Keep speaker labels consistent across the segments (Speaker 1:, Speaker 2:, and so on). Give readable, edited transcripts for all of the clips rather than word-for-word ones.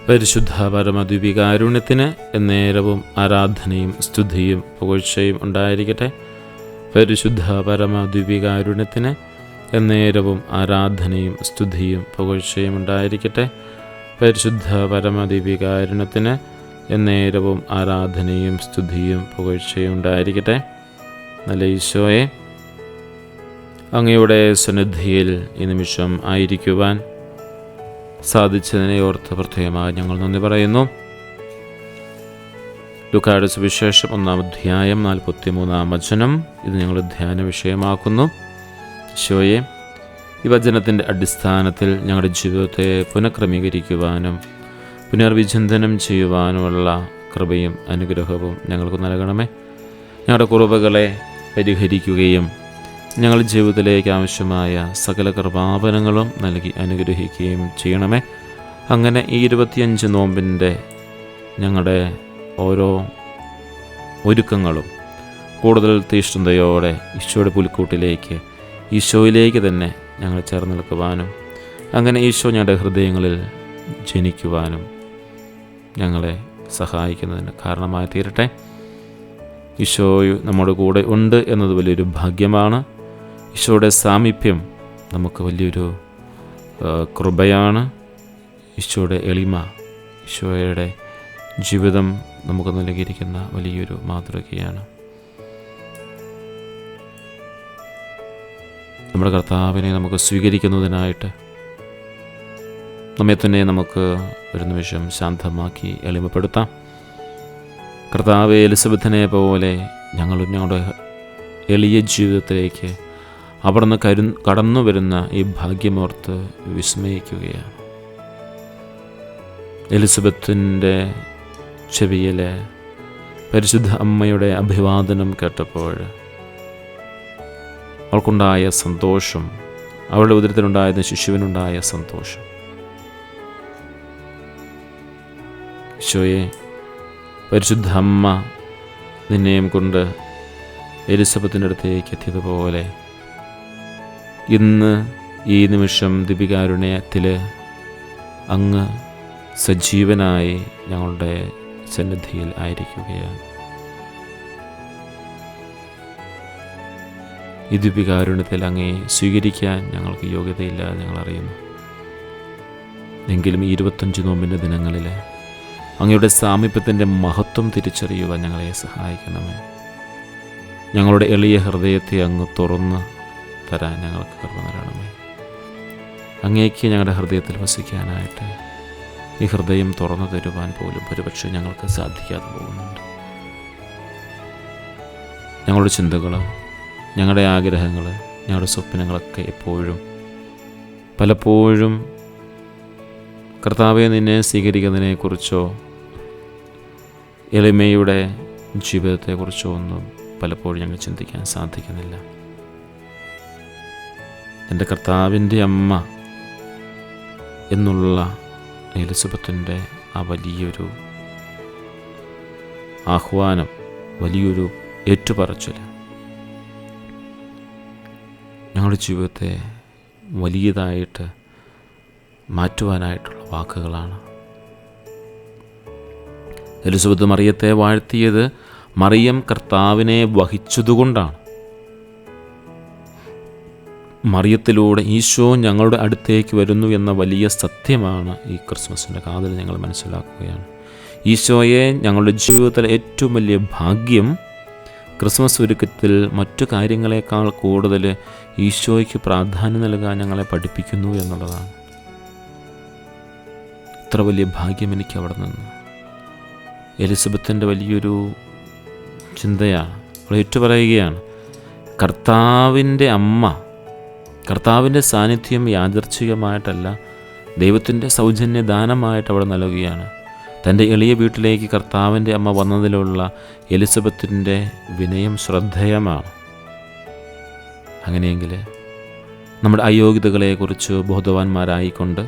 Speaker 1: പരിശുദ്ധ പരമദ്വീപികാരുണ്യത്തിന് എന്നേരവും ആരാധനയും സ്തുതിയും പുകഴ്ചയും ഉണ്ടായിരിക്കട്ടെ. പരിശുദ്ധ പരമദ്വീപികാരുണ്യത്തിന് എന്നേരവും ആരാധനയും സ്തുതിയും പുകഴ്ചയും ഉണ്ടായിരിക്കട്ടെ. പരിശുദ്ധ പരമദ്വീപികാരുണ്യത്തിന് എന്നേരവും ആരാധനയും സ്തുതിയും പുകഴ്ചയും ഉണ്ടായിരിക്കട്ടെ. നല്ല ഈശോയെ, അങ്ങയുടെ സന്നിധിയിൽ ഈ നിമിഷം ആയിരിക്കുവാൻ സാധിച്ചതിനെ ഓർത്ത് പ്രത്യേകമായി ഞങ്ങൾ നന്ദി പറയുന്നു. ലൂക്കായുടെ സുവിശേഷം 1-ാം അധ്യായം 43-ാം വചനം ഇത് ഞങ്ങൾ ധ്യാന വിഷയമാക്കുന്നു. ഈശോയെ, ഈ വചനത്തിൻ്റെ അടിസ്ഥാനത്തിൽ ഞങ്ങളുടെ ജീവിതത്തെ പുനഃക്രമീകരിക്കുവാനും പുനർവിചിന്തനം ചെയ്യുവാനുമുള്ള കൃപയും അനുഗ്രഹവും ഞങ്ങൾക്ക് നൽകണമേ. ഞങ്ങളുടെ കുറവുകളെ പരിഹരിക്കുകയും ഞങ്ങളുടെ ജീവിതത്തിലേക്ക് ആവശ്യമായ സകല കൃപാവരങ്ങളും നൽകി അനുഗ്രഹിക്കുകയും ചെയ്യണമേ. അങ്ങനെ ഈ 25 നോമ്പിൻ്റെ ഞങ്ങളുടെ ഓരോ ഒരുക്കങ്ങളും കൂടുതൽ തീഷ്ണതയോടെ ഈശോയുടെ പുൽക്കൂട്ടിലേക്ക്, ഈശോയിലേക്ക് തന്നെ ഞങ്ങൾ ചേർന്ന് നിൽക്കുവാനും അങ്ങനെ ഈശോ ഞങ്ങളുടെ ഹൃദയങ്ങളിൽ ജനിക്കുവാനും ഞങ്ങളെ സഹായിക്കുന്നതിന് കാരണമായി തീരട്ടെ. ഈശോ നമ്മുടെ കൂടെ ഉണ്ട് എന്നത് വലിയൊരു ഭാഗ്യമാണ്. ഈശോയുടെ സാമീപ്യം നമുക്ക് വലിയൊരു കൃപയാണ്. ഈശോയുടെ എളിമ, ഈശോയുടെ ജീവിതം നമുക്ക് നൽകിയിരിക്കുന്ന വലിയൊരു മാതൃകയാണ്. നമ്മുടെ കർത്താവിനെ നമുക്ക് സ്വീകരിക്കുന്നതിനായിട്ട് നമ്മെ തന്നെ നമുക്ക് ഒരു നിമിഷം ശാന്തമാക്കി എളിമപ്പെടുത്താം. കർത്താവ് എലിസബത്തിനെ പോലെ ഞങ്ങളുടെ എളിയ ജീവിതത്തിലേക്ക് അവിടുന്ന് കടന്നു വരുന്ന ഈ ഭാഗ്യമോർത്ത് വിസ്മയിക്കുകയാണ്. എലിസബത്തിൻ്റെ ചെവിയിലെ പരിശുദ്ധ അമ്മയുടെ അഭിവാദനം കേട്ടപ്പോൾ അവൾക്കുണ്ടായ സന്തോഷം, അവളുടെ ഉദരത്തിലുണ്ടായിരുന്ന ശിശുവിനുണ്ടായ സന്തോഷം. ഈശോയെ, പരിശുദ്ധ അമ്മ നിന്നെയും കൊണ്ട് എലിസബത്തിൻ്റെ അടുത്തേക്ക് എത്തിയതുപോലെ ഇന്ന് ഈ നിമിഷം ദീപികാരുണ്യത്തിൽ അങ്ങ് സജീവനായി ഞങ്ങളുടെ സന്നിധിയിൽ ആയിരിക്കുകയാണ്. ഈ ദീപികാരുണ്യത്തിൽ അങ്ങേ സ്വീകരിക്കാൻ ഞങ്ങൾക്ക് യോഗ്യതയില്ല, ഞങ്ങൾ അറിയുന്നു. എങ്കിലും ഈ 25 നോമ്പിൻ്റെ ദിനങ്ങളിൽ അങ്ങയുടെ സാമീപ്യത്തിൻ്റെ മഹത്വം തിരിച്ചറിയുവാൻ ഞങ്ങളെ സഹായിക്കണമേ. ഞങ്ങളുടെ എളിയ ഹൃദയത്തെ അങ്ങ് തുറന്ന് തരാൻ ഞങ്ങൾക്ക് കൃപ നൽകണമേ. അങ്ങേക്ക് ഞങ്ങളുടെ ഹൃദയത്തിൽ വസിക്കാനായിട്ട് ഈ ഹൃദയം തുറന്നു തരുവാൻ പോലും ഒരുപക്ഷെ ഞങ്ങൾക്ക് സാധിക്കാതെ പോകുന്നുണ്ട്. ഞങ്ങളുടെ ചിന്തകൾ, ഞങ്ങളുടെ ആഗ്രഹങ്ങൾ, ഞങ്ങളുടെ സ്വപ്നങ്ങളൊക്കെ പലപ്പോഴും കർത്താവെ നിന്നെ സ്വീകരിക്കുന്നതിനെക്കുറിച്ചോ എളിമയുടെ ജീവിതത്തെക്കുറിച്ചോ ഒന്നും പലപ്പോഴും ഞങ്ങൾ ചിന്തിക്കാൻ സാധിക്കുന്നില്ല. എൻ്റെ കർത്താവിൻ്റെ അമ്മ എന്നുള്ള എലിസബത്തിൻ്റെ ആ വലിയൊരു ആഹ്വാനം, വലിയൊരു ഏറ്റുപറച്ചിൽ ഞങ്ങളുടെ ജീവിതത്തെ വലിയതായിട്ട് മാറ്റുവാനായിട്ടുള്ള വാക്കുകളാണ്. എലിസബത്ത് മറിയത്തെ വാഴ്ത്തിയത് മറിയം കർത്താവിനെ വഹിച്ചതുകൊണ്ടാണ്. മറിയത്തിലൂടെ ഈശോ ഞങ്ങളുടെ അടുത്തേക്ക് വരുന്നു എന്ന വലിയ സത്യമാണ് ഈ ക്രിസ്മസിൻ്റെ കാതിൽ ഞങ്ങൾ മനസ്സിലാക്കുകയാണ്. ഈശോയെ ഞങ്ങളുടെ ജീവിതത്തിലെ ഏറ്റവും വലിയ ഭാഗ്യം ക്രിസ്മസ് ഒരുക്കത്തിൽ മറ്റു കാര്യങ്ങളെക്കാൾ കൂടുതൽ ഈശോയ്ക്ക് പ്രാധാന്യം നൽകാൻ ഞങ്ങളെ പഠിപ്പിക്കുന്നു എന്നുള്ളതാണ്. ഇത്ര വലിയ ഭാഗ്യം എനിക്ക് അവിടെ നിന്ന് എലിസബത്തിൻ്റെ വലിയൊരു ചിന്തയാണ്. അവൾ ഏറ്റുപറയുകയാണ്, കർത്താവിൻ്റെ അമ്മ, കർത്താവിൻ്റെ സാന്നിധ്യം യാദൃച്ഛികമായിട്ടല്ല, ദൈവത്തിൻ്റെ സൗജന്യദാനമായിട്ട് അവിടെ നൽകുകയാണ്. തൻ്റെ എളിയ വീട്ടിലേക്ക് കർത്താവിൻ്റെ അമ്മ വന്നതിലുള്ള എലിസബത്തിൻ്റെ വിനയം ശ്രദ്ധേയമാണ്. അങ്ങനെയെങ്കിൽ നമ്മുടെ അയോഗ്യതകളെക്കുറിച്ച് ബോധവാന്മാരായിക്കൊണ്ട്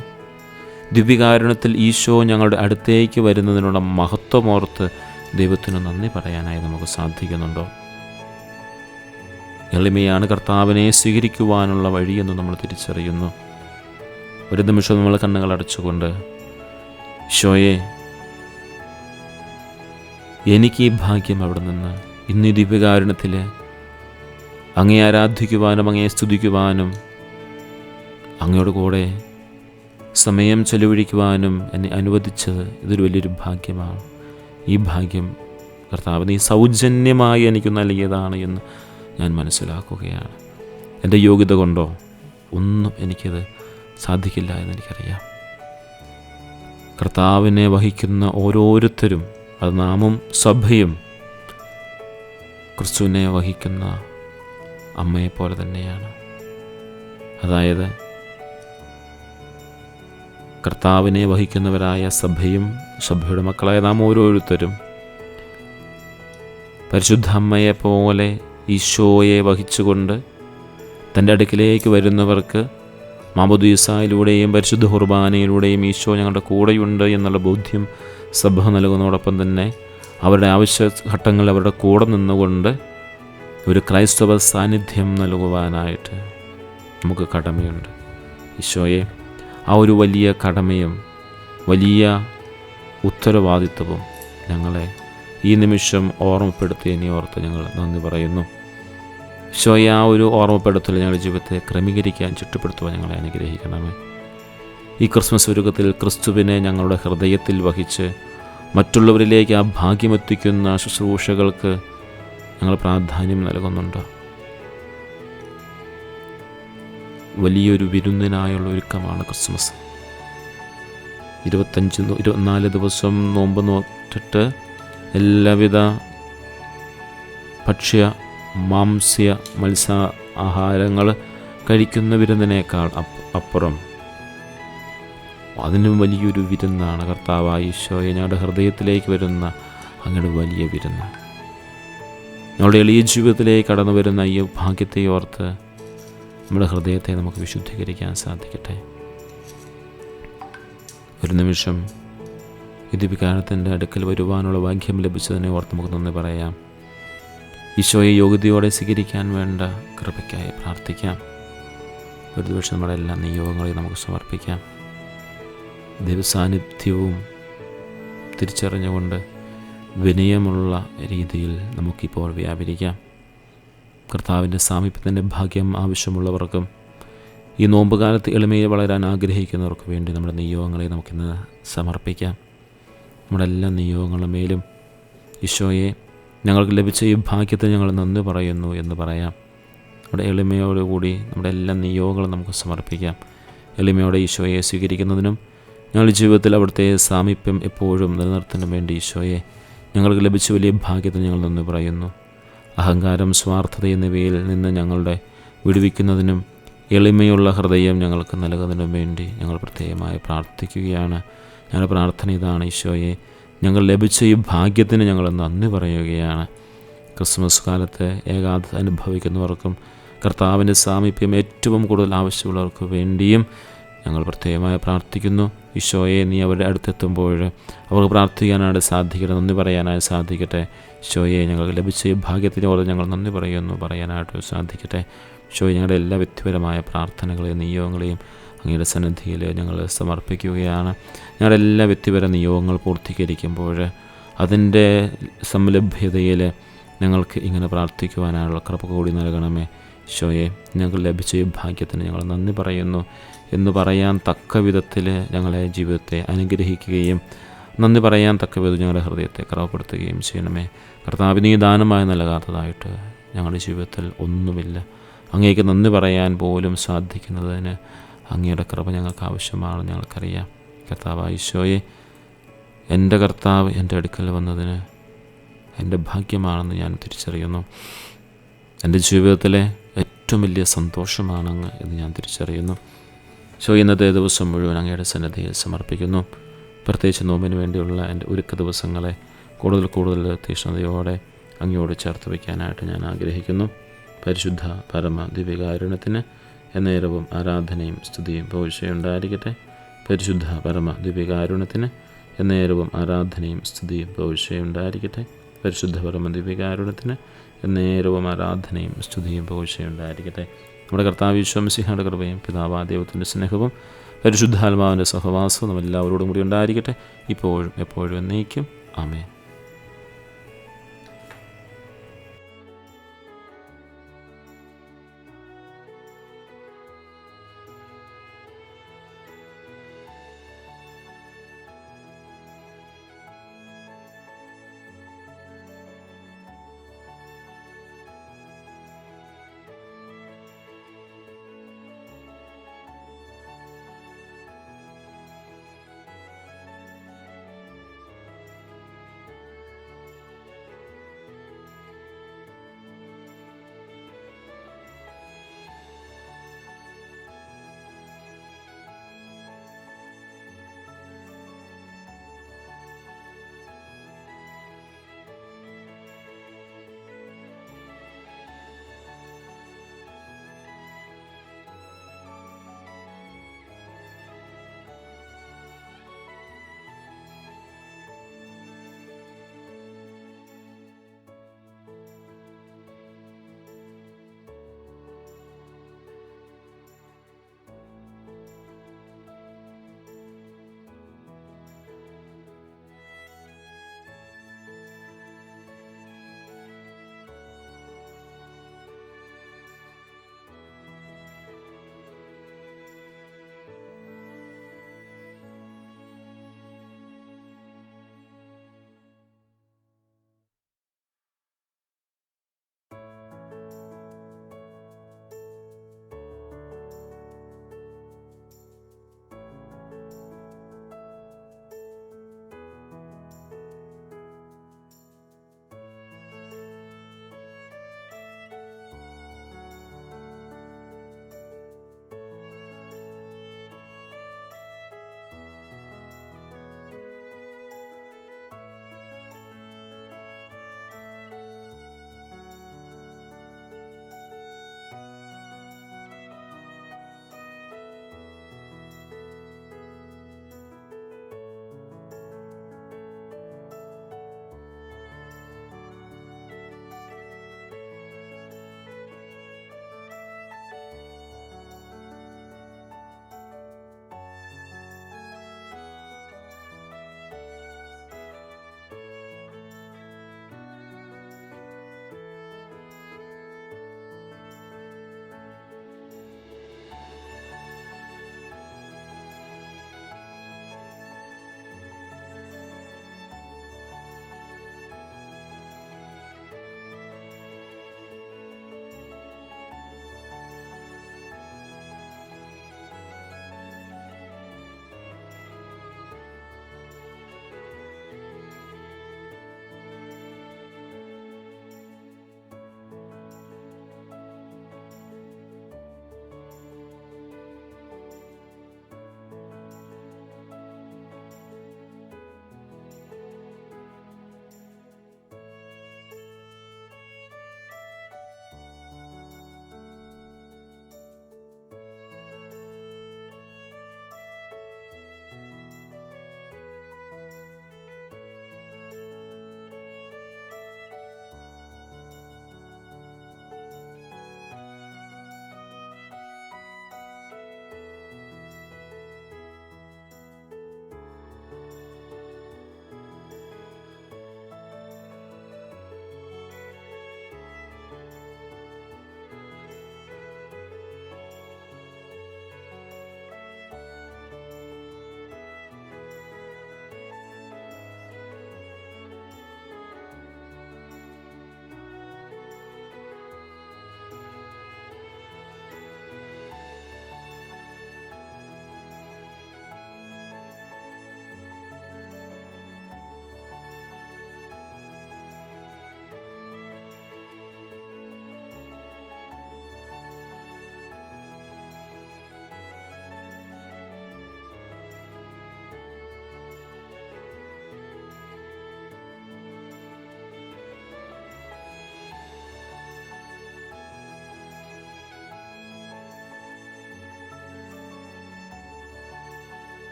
Speaker 1: ദിവ്യകാരുണ്യത്തിൽ ഈശോ ഞങ്ങളുടെ അടുത്തേക്ക് വരുന്നതിനുള്ള മഹത്വമോർത്ത് ദൈവത്തിന് നന്ദി പറയാനായി നമുക്ക് സാധിക്കുന്നുണ്ടോ? എളിമയാണ് കർത്താവിനെ സ്വീകരിക്കുവാനുള്ള വഴിയെന്ന് നമ്മൾ തിരിച്ചറിയുന്നു. ഒരു നിമിഷം നമ്മൾ കണ്ണുകൾ അടച്ചുകൊണ്ട് ഈശോയെ, എനിക്ക് ഈ ഭാഗ്യം അവിടെ നിന്ന് ഇന്ന് ഈ ദിവ്യകാരുണ്യത്തിൽ അങ്ങേ ആരാധിക്കുവാനും അങ്ങേ സ്തുതിക്കുവാനും അങ്ങയോട് കൂടെ സമയം ചെലവഴിക്കുവാനും എന്നെ അനുവദിച്ചത് ഇതൊരു വലിയൊരു ഭാഗ്യമാണ്. ഈ ഭാഗ്യം കർത്താവ് നീ സൗജന്യമായി എനിക്ക് നൽകിയതാണ് എന്ന് ഞാൻ മനസ്സിലാക്കുകയാണ്. എൻ്റെ യോഗ്യത കൊണ്ടോ ഒന്നും എനിക്കത് സാധിക്കില്ല എന്നെനിക്കറിയാം. കർത്താവിനെ വഹിക്കുന്ന ഓരോരുത്തരും, അത് നാമും സഭയും, ക്രിസ്തുവിനെ വഹിക്കുന്ന അമ്മയെപ്പോലെ തന്നെയാണ്. അതായത് കർത്താവിനെ വഹിക്കുന്നവരായ സഭയും സഭയുടെ മക്കളായ നാം ഓരോരുത്തരും പരിശുദ്ധ അമ്മയെപ്പോലെ ഈശോയെ വഹിച്ചുകൊണ്ട് തൻ്റെ അടുക്കിലേക്ക് വരുന്നവർക്ക് മാമോദീസായിലൂടെയും പരിശുദ്ധ കുർബാനയിലൂടെയും ഈശോ ഞങ്ങളുടെ കൂടെയുണ്ട് എന്നുള്ള ബോധ്യം സഭ നൽകുന്നതോടൊപ്പം തന്നെ അവരുടെ ആവശ്യഘട്ടങ്ങൾ അവരുടെ കൂടെ നിന്നുകൊണ്ട് ഒരു ക്രൈസ്തവ സാന്നിധ്യം നൽകുവാനായിട്ട് നമുക്ക് കടമയുണ്ട്. ഈശോയെ, ആ ഒരു വലിയ കടമയും വലിയ ഉത്തരവാദിത്വവും ഞങ്ങളെ ഈ നിമിഷം ഓർമ്മപ്പെടുത്തിയതിനെ ഓർത്ത് ഞങ്ങൾ നന്ദി പറയുന്നു. ഈശോയെ, ആ ഒരു ഓർമ്മപ്പെടുത്തൽ ഞങ്ങളുടെ ജീവിതത്തെ ക്രമീകരിക്കാൻ ചുറ്റപ്പെടുത്തുവാൻ ഞങ്ങളെ അനുഗ്രഹിക്കണമേ. ഈ ക്രിസ്മസ് ഒരുക്കത്തിൽ ക്രിസ്തുവിനെ ഞങ്ങളുടെ ഹൃദയത്തിൽ വഹിച്ച് മറ്റുള്ളവരിലേക്ക് ആ ഭാഗ്യമെത്തിക്കുന്ന ശുശ്രൂഷകൾക്ക് ഞങ്ങൾ പ്രാധാന്യം നൽകുന്നുണ്ട്. വലിയൊരു വിരുന്നിനായുള്ള ഒരുക്കമാണ് ക്രിസ്മസ്. 24 ദിവസം നോമ്പ് നോറ്റിട്ട് എല്ലാവിധ ഭക്ഷ്യ മാംസ്യ ആഹാരങ്ങൾ കഴിക്കുന്ന വിരുന്നിനേക്കാൾ അപ്പുറം അതിനും വലിയൊരു വിരുന്നാണ് കർത്താവായ ഈശോയെ ഞങ്ങളുടെ ഹൃദയത്തിലേക്ക് വരുന്ന അങ്ങയുടെ വലിയ വിരുന്ന്. ഞങ്ങളുടെ എളിയ ജീവിതത്തിലേക്ക് കടന്നു വരുന്ന ഈ ഭാഗ്യത്തെ ഓർത്ത് നമ്മുടെ ഹൃദയത്തെ നമുക്ക് വിശുദ്ധീകരിക്കാൻ സാധിക്കട്ടെ. ഒരു നിമിഷം ഈ ദിവ്യകാരുണ്യത്തിൻ്റെ അടുക്കൽ വരുവാനുള്ള ഭാഗ്യം ലഭിച്ചതിനെ ഓർത്ത് നമുക്ക് നന്ദി പറയാം. ഈശോയെ യോഗ്യതയോടെ സ്വീകരിക്കാൻ വേണ്ട കൃപയ്ക്കായി പ്രാർത്ഥിക്കാം. ഒരു ദിവസം നമ്മുടെ എല്ലാ നിയോഗങ്ങളെയും നമുക്ക് സമർപ്പിക്കാം. ദൈവസാന്നിധ്യവും തിരിച്ചറിഞ്ഞുകൊണ്ട് വിനയമുള്ള രീതിയിൽ നമുക്കിപ്പോൾ വ്യാപരിക്കാം. കർത്താവിൻ്റെ സാമീപ്യത്തിൻ്റെ ഭാഗ്യം ആവശ്യമുള്ളവർക്കും ഈ നോമ്പുകാലത്ത് എളിമയിൽ വളരാൻ ആഗ്രഹിക്കുന്നവർക്ക് വേണ്ടി നമ്മുടെ നിയോഗങ്ങളെ നമുക്കിന്ന് സമർപ്പിക്കാം. നമ്മുടെ എല്ലാ നിയോഗങ്ങളുടെ മേലും ഈശോയെ, ഞങ്ങൾക്ക് ലഭിച്ച ഈ ഭാഗ്യത്തെ ഞങ്ങൾ നന്ദി പറയുന്നു എന്ന് പറയാം. നമ്മുടെ എളിമയോടുകൂടി നമ്മുടെ എല്ലാ നിയോഗങ്ങളും നമുക്ക് സമർപ്പിക്കാം. എളിമയോടെ ഈശോയെ സ്വീകരിക്കുന്നതിനും ഞങ്ങളുടെ ജീവിതത്തിൽ അവിടുത്തെ സാമീപ്യം എപ്പോഴും നിലനിർത്തുന്നതിനും വേണ്ടി ഈശോയെ, ഞങ്ങൾക്ക് ലഭിച്ച വലിയ ഭാഗ്യത്തെ ഞങ്ങൾ നന്ദി പറയുന്നു. അഹങ്കാരം, സ്വാർത്ഥത എന്നിവയിൽ നിന്ന് ഞങ്ങളുടെ വിടുവിക്കുന്നതിനും എളിമയുള്ള ഹൃദയം ഞങ്ങൾക്ക് നൽകുന്നതിനും വേണ്ടി ഞങ്ങൾ പ്രത്യേകമായി പ്രാർത്ഥിക്കുകയാണ്. ഞങ്ങളുടെ പ്രാർത്ഥന ഇതാണ്: ഈശോയെ, ഞങ്ങൾ ലഭിച്ച ഈ ഭാഗ്യത്തിന് ഞങ്ങൾ നന്ദി പറയുകയാണ്. ക്രിസ്മസ് കാലത്ത് ഏകാന്തത അനുഭവിക്കുന്നവർക്കും കർത്താവിൻ്റെ സാമീപ്യം ഏറ്റവും കൂടുതൽ ആവശ്യമുള്ളവർക്ക് വേണ്ടിയും ഞങ്ങൾ പ്രത്യേകമായി പ്രാർത്ഥിക്കുന്നു. ഈശോയെ, നീ അവരുടെ അടുത്തെത്തുമ്പോൾ അവർക്ക് പ്രാർത്ഥിക്കാനായിട്ട് സാധിക്കട്ടെ, നന്ദി പറയാനായിട്ട് സാധിക്കട്ടെ. ഈശോയെ, ഞങ്ങൾക്ക് ലഭിച്ച ഈ ഭാഗ്യത്തിനോട് ഞങ്ങൾ നന്ദി പറയാനായിട്ട് സാധിക്കട്ടെ. ഈശോയെ, ഞങ്ങളുടെ എല്ലാ വ്യക്തിപരമായ പ്രാർത്ഥനകളെയും നിയോഗങ്ങളെയും അങ്ങയുടെ സന്നിധിയിൽ ഞങ്ങൾ സമർപ്പിക്കുകയാണ്. ഞങ്ങളുടെ എല്ലാ വ്യക്തിപര നിയോഗങ്ങൾ പൂർത്തീകരിക്കുമ്പോൾ അതിൻ്റെ സംലഭ്യതയിൽ ഞങ്ങൾക്ക് ഇങ്ങനെ പ്രാർത്ഥിക്കുവാനുള്ള കൃപ കൂടി നൽകണമേ. ഈശോയെ, ഞങ്ങൾക്ക് ലഭിച്ച ഈ ഭാഗ്യത്തിന് ഞങ്ങൾ നന്ദി പറയുന്നു എന്ന് പറയാൻ തക്ക വിധത്തിൽ ഞങ്ങളെ ജീവിതത്തെ അനുഗ്രഹിക്കുകയും നന്ദി പറയാൻ തക്ക വിധം ഞങ്ങളുടെ ഹൃദയത്തെ ക്രമപ്പെടുത്തുകയും ചെയ്യണമേ. കർത്താവിന് ദാനമായി നൽകാത്തതായിട്ട് ഞങ്ങളുടെ ജീവിതത്തിൽ ഒന്നുമില്ല. അങ്ങേക്ക് നന്ദി പറയാൻ പോലും സാധിക്കുന്നതിന് അങ്ങയുടെ കൃപ ഞങ്ങൾക്ക് ആവശ്യമാണ്, ഞങ്ങൾക്കറിയാം. കർത്താവായ ഈശോയെ, എൻ്റെ കർത്താവ് എൻ്റെ അടുക്കൽ വന്നതിന് എൻ്റെ ഭാഗ്യമാണെന്ന് ഞാൻ തിരിച്ചറിയുന്നു. എൻ്റെ ജീവിതത്തിലെ ഏറ്റവും വലിയ സന്തോഷമാണങ്ങ് എന്ന് ഞാൻ തിരിച്ചറിയുന്നു. ഈശോ, ഇന്നത്തെ ദിവസം മുഴുവൻ അങ്ങയുടെ സന്നിധിയിൽ സമർപ്പിക്കുന്നു. പ്രത്യേകിച്ച് നോമ്പിന് വേണ്ടിയുള്ള എൻ്റെ ഒരുക്ക ദിവസങ്ങളെ കൂടുതൽ തീക്ഷ്ണതയോടെ അങ്ങയോട് ചേർത്ത് വയ്ക്കാനായിട്ട് ഞാൻ ആഗ്രഹിക്കുന്നു. പരിശുദ്ധ പരമ ദിവ്യകാരുണ്യത്തിന് എന്നേരവും ആരാധനയും സ്തുതിയും പുകഴ്ചയുണ്ടായിരിക്കട്ടെ. പരിശുദ്ധ പരമ ദിവ്യകാരുണ്യത്തിന് എന്നേരവും ആരാധനയും സ്തുതിയും പുകഴ്ചയുണ്ടായിരിക്കട്ടെ. പരിശുദ്ധ പരമ ദിവ്യകാരുണ്യത്തിന് എന്നേരവും ആരാധനയും സ്തുതിയും പുകഴ്ചയുണ്ടായിരിക്കട്ടെ. നമ്മുടെ കർത്താവ് ഈശോ മിശിഹായുടെ കൃപയും പിതാവായ ദൈവത്തിൻ്റെ സ്നേഹവും പരിശുദ്ധാത്മാവിൻ്റെ സഹവാസവും നമ്മളെല്ലാവരോടും കൂടി ഉണ്ടായിരിക്കട്ടെ, ഇപ്പോഴും എപ്പോഴും എന്നേക്കും. ആമേൻ.